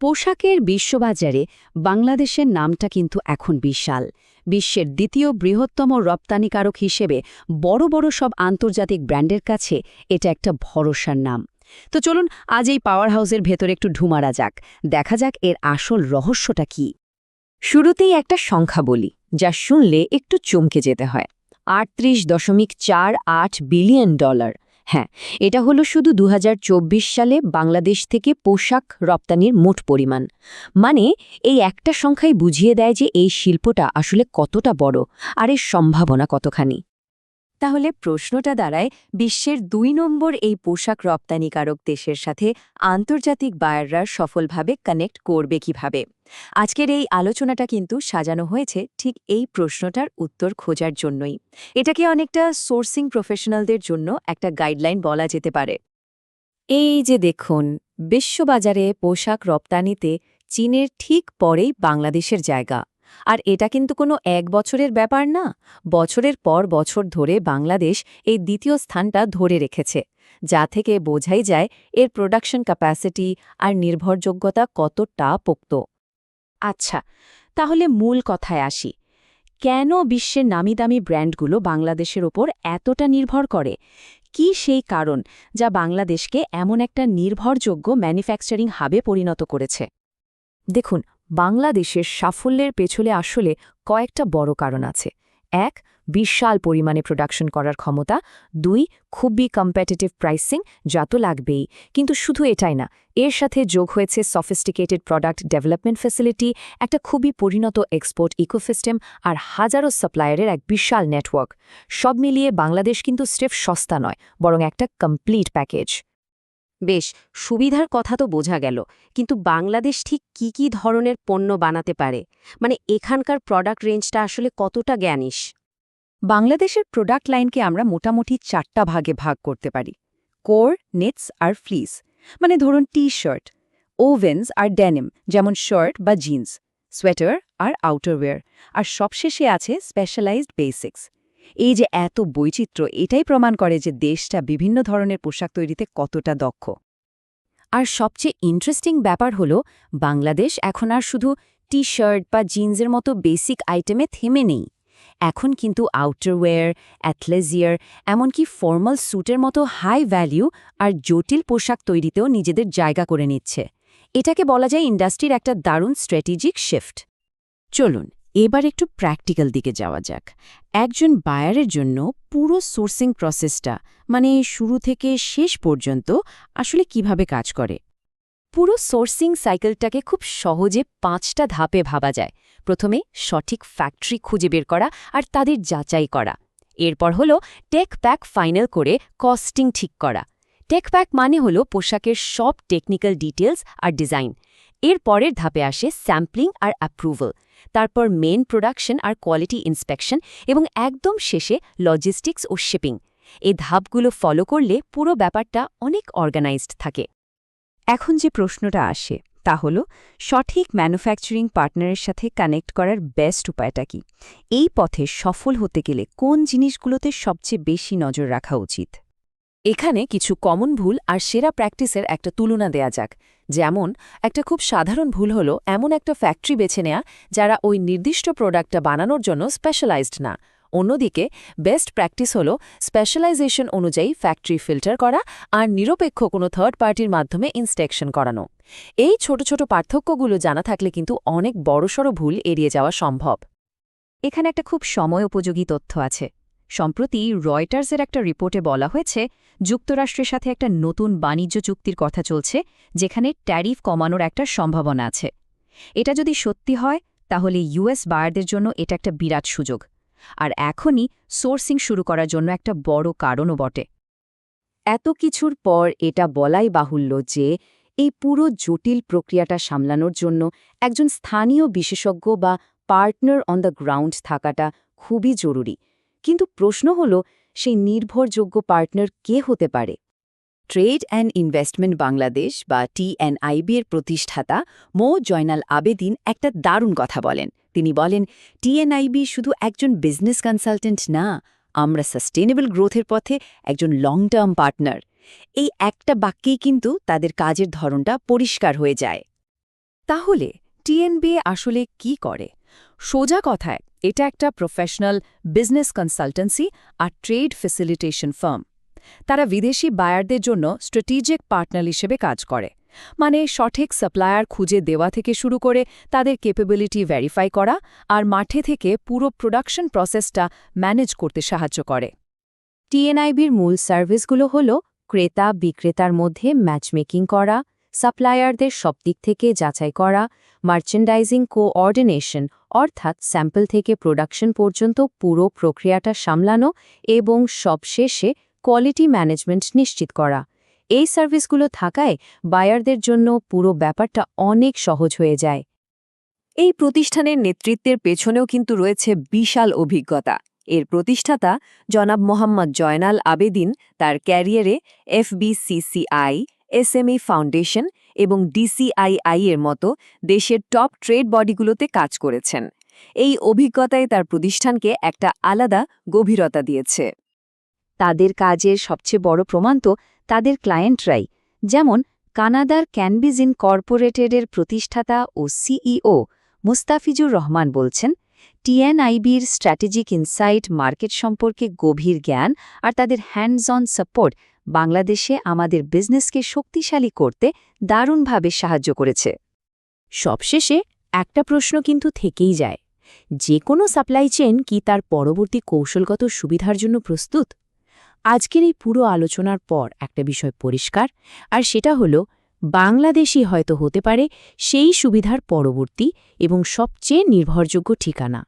পোশাকের বিশ্ববাজারে বাংলাদেশের নামটা কিন্তু এখন বিশাল। বিশ্বের দ্বিতীয় বৃহত্তম রপ্তানিকারক হিসেবে বড় বড় সব আন্তর্জাতিক ব্র্যান্ডের কাছে এটা একটা ভরসার নাম। তো চলুন আজ এই পাওয়ার হাউসের ভেতরে একটু ঢুমারা যাক, দেখা যাক এর আসল রহস্যটা কি। শুরুতেই একটা সংখ্যা বলি, যা শুনলে একটু চমকে যেতে হয়। ৩৮.৪৮ বিলিয়ন ডলার। হ্যাঁ, এটা হলো শুধু ২০২৪ সালে বাংলাদেশ থেকে পোশাক রপ্তানির মোট পরিমাণ। মানে এই একটা সংখ্যাই বুঝিয়ে দেয় যে এই শিল্পটা আসলে কতটা বড় আর এর সম্ভাবনা কতখানি। তাহলে প্রশ্নটা দাঁড়ায়, বিশ্বের ২ নম্বর এই পোশাক রপ্তানিকারক দেশের সাথে আন্তর্জাতিক বায়াররা সফলভাবে কানেক্ট করবে কিভাবে? আজকের এই আলোচনাটা কিন্তু সাজানো হয়েছে ঠিক এই প্রশ্নটার উত্তর খোঁজার জন্যই। এটাকে অনেকটা সোর্সিং প্রফেশনালদের জন্য একটা গাইডলাইন বলা যেতে পারে। এই যে দেখুন, বিশ্ববাজারে পোশাক রপ্তানিতে চীনের ঠিক পরেই বাংলাদেশের জায়গা। আর এটা কিন্তু কোনো এক বছরের ব্যাপার না, বছরের পর বছর ধরে বাংলাদেশ এই দ্বিতীয় স্থানটা ধরে রেখেছে, যা থেকে বোঝাই যায় এর প্রোডাকশন ক্যাপাসিটি আর নির্ভরযোগ্যতা কতটা পোক্ত। আচ্ছা, তাহলে মূল কথায় আসি। কেন বিশ্বের নামিদামি ব্র্যান্ডগুলো বাংলাদেশের ওপর এতটা নির্ভর করে? কি সেই কারণ যা বাংলাদেশকে এমন একটা নির্ভরযোগ্য ম্যানুফ্যাকচারিং হাবে পরিণত করেছে? দেখুন, বাংলাদেশের সাফল্যের পেছনে আসলে কয়েকটা বড় কারণ আছে। ১. বিশাল পরিমাণে প্রোডাকশন করার ক্ষমতা। ২. খুবই কম্পিটিটিভ প্রাইসিং, যা তো লাগবেই, কিন্তু শুধু এটাই না, এর সাথে যোগ হয়েছে সফিস্টিকেটেড প্রোডাক্ট ডেভেলপমেন্ট ফ্যাসিলিটি, একটা খুবই পরিণত এক্সপোর্ট ইকোসিস্টেম আর হাজারো সাপ্লায়ারের এক বিশাল নেটওয়ার্ক। সব মিলিয়ে বাংলাদেশ কিন্তু স্রেফ সস্তা নয়, বরং একটা কমপ্লিট প্যাকেজ। বেশ, সুবিধার কথা তো বোঝা গেল, কিন্তু বাংলাদেশ ঠিক কি কি ধরনের পণ্য বানাতে পারে? মানে এখানকার প্রোডাক্ট রেঞ্জটা আসলে কতটা জ্ঞানীশ? বাংলাদেশের প্রোডাক্ট লাইনকে আমরা মোটামুটি ৪টা ভাগে ভাগ করতে পারি: কোর, নেটস আর ফ্লিস। মানে ধরুন টি-শার্ট, ওভেন্স আর ডেনিম যেমন শার্ট বা জিন্স, সোয়েটার আর আউটারওয়্যার, আর সবশেষে আছে স্পেশালাইজড বেসিক্স। এই যে এত বৈচিত্র্য, এটাই প্রমাণ করে যে দেশটা বিভিন্ন ধরনের পোশাক তৈরিতে কতটা দক্ষ। আর সবচেয়ে ইন্টারেস্টিং ব্যাপার হলো, বাংলাদেশ এখন আর শুধু টি-শার্ট বা জিন্সের মতো বেসিক আইটেমে থেমে নেই। এখন কিন্তু আউটারওয়্যার, অ্যাথলেজিয়ার, এমনকি ফর্মাল স্যুটের মতো হাই ভ্যালিউ আর জটিল পোশাক তৈরিতেও নিজেদের জায়গা করে নিচ্ছে। এটাকে বলা যায় ইন্ডাস্ট্রির একটা দারুণ স্ট্র্যাটেজিক শিফট। চলুন এবার একটু প্র্যাকটিক্যাল দিকে যাওয়া যাক। একজন বায়ারের জন্য পুরো সোর্সিং প্রসেসটা, মানে শুরু থেকে শেষ পর্যন্ত, আসলে কিভাবে কাজ করে? পুরো সোর্সিং সাইকেলটাকে খুব সহজে 5টা ধাপে ভাবা যায়। প্রথমে সঠিক ফ্যাক্টরি খুঁজে বের করা আর তাদের যাচাই করা। এরপর হলো টেক প্যাক ফাইনাল করে কস্টিং ঠিক করা। টেক প্যাক মানে হলো পোশাকের সব টেকনিক্যাল ডিটেলস আর ডিজাইন। এর পরের ধাপে আসে স্যাম্পলিং আর অ্যাপ্রুভাল, তারপর মেন প্রোডাকশন আর কোয়ালিটি ইন্সপেকশন, এবং একদম শেষে লজিস্টিক্স ও শিপিং। এই ধাপগুলো ফলো করলে পুরো ব্যাপারটা অনেক অর্গানাইজড থাকে। এখন যে প্রশ্নটা আসে তা হল, সঠিক ম্যানুফ্যাকচারিং পার্টনারের সাথে কানেক্ট করার বেস্ট উপায়টা কি? এই পথে সফল হতে গেলে কোন জিনিসগুলোতে সবচেয়ে বেশি নজর রাখা উচিত? এখানে কিছু কমন ভুল আর সেরা প্র্যাকটিসের একটা তুলনা দেয়া যাক। যেমন, একটা খুব সাধারণ ভুল হলো এমন একটা ফ্যাক্টরি বেছে নেয়া যারা ওই নির্দিষ্ট প্রোডাক্টটা বানানোর জন্য স্পেশালাইজড না। অন্যদিকে বেস্ট প্র্যাকটিস হলো স্পেশালাইজেশন অনুযায়ী ফ্যাক্টরি ফিল্টার করা আর নিরপেক্ষ কোনো থার্ড পার্টির মাধ্যমে ইন্সপেকশন করানো। এই ছোট ছোট পার্থক্যগুলো জানা থাকলে কিন্তু অনেক বড়সড় ভুল এড়িয়ে যাওয়া সম্ভব। এখানে একটা খুব সময় উপযোগী তথ্য আছে। সম্প্রতি রয়টার্সের একটা রিপোর্টে বলা হয়েছে, যুক্তরাষ্ট্রের সাথে একটা নতুন বাণিজ্য চুক্তির কথা চলছে, যেখানে ট্যারিফ কমানোর একটা সম্ভাবনা আছে। এটা যদি সত্যি হয়, তাহলে ইউএস বায়ারদের জন্য এটা একটা বিরাট সুযোগ। আর এখনই সোর্সিং শুরু করার জন্য একটা বড় কারণও বটে। এত কিছুর পর এটা বলাই বাহুল্য যে এই পুরো জটিল প্রক্রিয়াটা সামলানোর জন্য একজন স্থানীয় বিশেষজ্ঞ বা পার্টনার অন দ্য গ্রাউন্ড থাকাটা খুবই জরুরি। কিন্তু প্রশ্ন হল, সেই নির্ভরযোগ্য পার্টনার কে হতে পারে? ট্রেড অ্যান্ড ইনভেস্টমেন্ট বাংলাদেশ বা টিএনআইবি এর প্রতিষ্ঠাতা মো জয়নাল আবেদিন একটা দারুণ কথা বলেন। তিনি বলেন, টিএনআইবি শুধু একজন বিজনেস কনসালটেন্ট না, আমরা সাস্টেনেবল গ্রোথের পথে একজন লং টার্ম পার্টনার। এই একটা বাক্যেই কিন্তু তাদের কাজের ধরনটা পরিষ্কার হয়ে যায়। তাহলে টিএনবিএ আসলে কি করে? সোজা কথায় এটা একটা প্রফেশনাল বিজনেস কনসালটেন্সি আর ট্রেড ফ্যাসিলিটেশন ফার্ম। তারা বিদেশি বায়ারদের জন্য স্ট্র্যাটেজিক পার্টনার হিসেবে কাজ করে, মানে সঠিক সাপ্লায়ার খুঁজে দেওয়া থেকে শুরু করে তাদের ক্যাপাবিলিটি ভেরিফাই করা আর মাঠে থেকে পুরো প্রোডাকশন প্রসেসটা ম্যানেজ করতে সাহায্য করে। টিএনআইবির মূল সার্ভিসগুলো হল ক্রেতা বিক্রেতার মধ্যে ম্যাচমেকিং করা, সাপ্লায়ারদের সব দিক থেকে যাচাই করা, মার্চেন্ডাইজিং কোঅর্ডিনেশন অর্থাৎ স্যাম্পল থেকে প্রোডাকশন পর্যন্ত পুরো প্রক্রিয়াটা সামলানো এবং সবশেষে কোয়ালিটি ম্যানেজমেন্ট নিশ্চিত করা। এই সার্ভিসগুলো থাকায় বায়ারদের জন্য পুরো ব্যাপারটা অনেক সহজ হয়ে যায়। এই প্রতিষ্ঠানের নেতৃত্বের পেছনেও কিন্তু রয়েছে বিশাল অভিজ্ঞতা। এর প্রতিষ্ঠাতা জনাব মোহাম্মদ জয়নাল আবেদিন তার ক্যারিয়ারে এফবিসিসিআই, এসএমই ফাউন্ডেশন এবং ডিসিআইআই এর মতো দেশের টপ ট্রেড বডিগুলোতে কাজ করেছেন। এই অভিজ্ঞতায় তার প্রতিষ্ঠানকে একটা আলাদা গভীরতা দিয়েছে। তাদের কাজের সবচেয়ে বড় প্রমাণ তো তাদের ক্লায়েন্টরাই। যেমন কানাডার ক্যানবিজ ইনকর্পোরেটেডের প্রতিষ্ঠাতা ও সিইও মুস্তাফিজুর রহমান বলছেন, টিএনআইবির স্ট্র্যাটেজিক ইনসাইট, মার্কেট সম্পর্কে গভীর জ্ঞান আর তাদের হ্যান্ডস অন সাপোর্ট বাংলাদেশে আমাদের বিজনেসকে শক্তিশালী করতে দারুণভাবে সাহায্য করেছে। সবশেষে একটা প্রশ্ন কিন্তু থেকেই যায়, যে কোনো সাপ্লাই চেইন কি তার পরবর্তী কৌশলগত সুবিধার জন্য প্রস্তুত? আজকের এই পুরো আলোচনার পর একটা বিষয় পরিষ্কার, আর সেটা হলো বাংলাদেশই হয়তো হতে পারে সেই সুবিধার পরবর্তী এবং সবচেয়ে নির্ভরযোগ্য ঠিকানা।